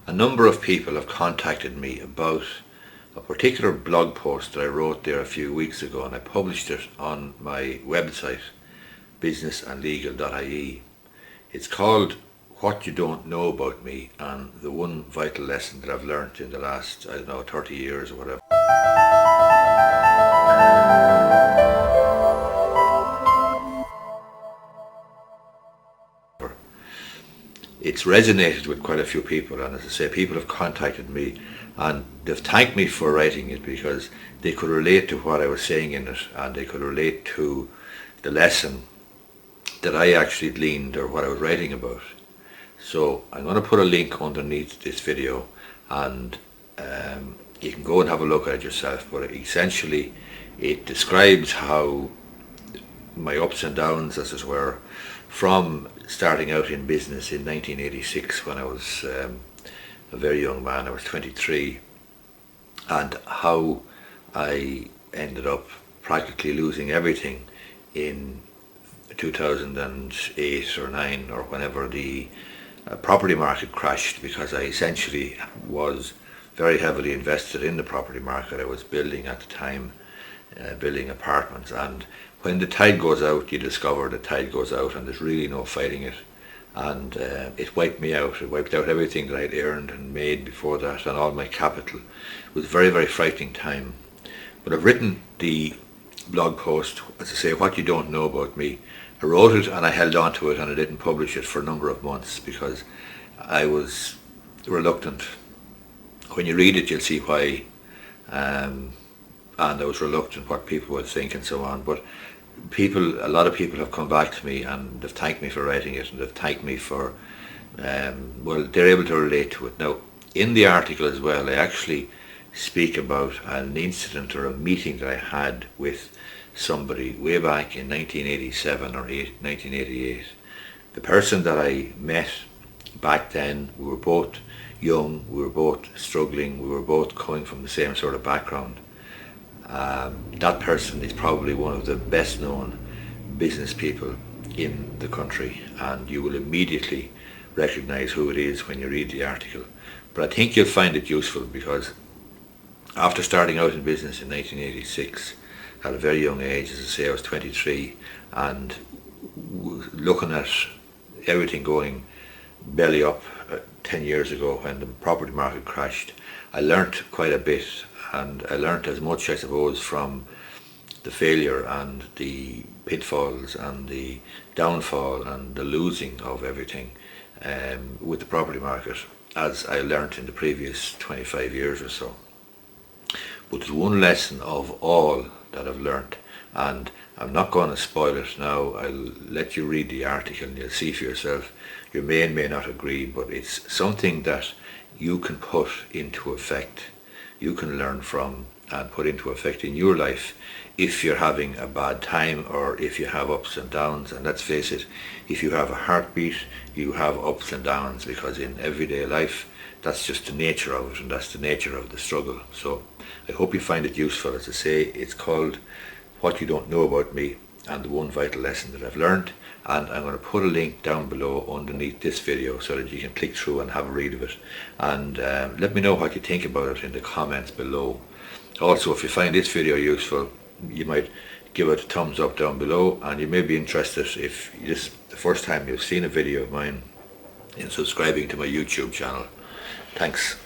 A number of people have contacted me about a particular blog post that I wrote there a few weeks ago, and I published it on my website, businessandlegal.ie. It's called What You Don't Know About Me and the One Vital Lesson That I've Learned in the last, 30 years or whatever. It's resonated with quite a few people, and as I say, people have contacted me and they've thanked me for writing it because they could relate to what I was saying in it, and they could relate to the lesson that I actually gleaned or what I was writing about. So I'm going to put a link underneath this video, and you can go and have a look at it yourself, but essentially it describes how my ups and downs, as it were, from starting out in business in 1986 when I was a very young man. I was 23, and how I ended up practically losing everything in 2008 or 9 or whenever the property market crashed, because I essentially was very heavily invested in the property market. I was building at the time, building apartments, and when the tide goes out, you discover the tide goes out and there's really no fighting it, and it wiped me out. It wiped out everything that I'd earned and made before that, and all my capital. It was a very, very frightening time. But I've written the blog post, as I say, What You Don't Know About Me. I wrote it and I held on to it, and I didn't publish it for a number of months because I was reluctant. When you read it, you'll see why, and I was reluctant what people would think and so on. But a lot of people have come back to me and they've thanked me for writing it, and they've thanked me for, they're able to relate to it. Now, in the article as well, I actually speak about an incident or a meeting that I had with somebody way back in 1987 or 1988. The person that I met back then, we were both young, we were both struggling, we were both coming from the same sort of background. That person is probably one of the best known business people in the country, and you will immediately recognize who it is when you read the article. But I think you'll find it useful because after starting out in business in 1986 at a very young age, as I say, I was 23, and looking at everything going belly up 10 years ago when the property market crashed, I learnt quite a bit, and I learnt as much, I suppose, from the failure and the pitfalls and the downfall and the losing of everything with the property market as I learnt in the previous 25 years or so. But there's one lesson of all that I've learnt, and I'm not going to spoil it now. I'll let you read the article and you'll see for yourself. You may and may not agree, but it's something that you can put into effect, you can learn from and put into effect in your life if you're having a bad time or if you have ups and downs. And let's face it, if you have a heartbeat, you have ups and downs, because in everyday life that's just the nature of it, and that's the nature of the struggle. So I hope you find it useful. As I say, it's called What You Don't Know About Me and the One Vital Lesson That I've Learned, and I'm going to put a link down below underneath this video so that you can click through and have a read of it, and let me know what you think about it in the comments below. Also, if you find this video useful, you might give it a thumbs up down below, and you may be interested, if this is the first time you've seen a video of mine, in subscribing to my YouTube channel. Thanks.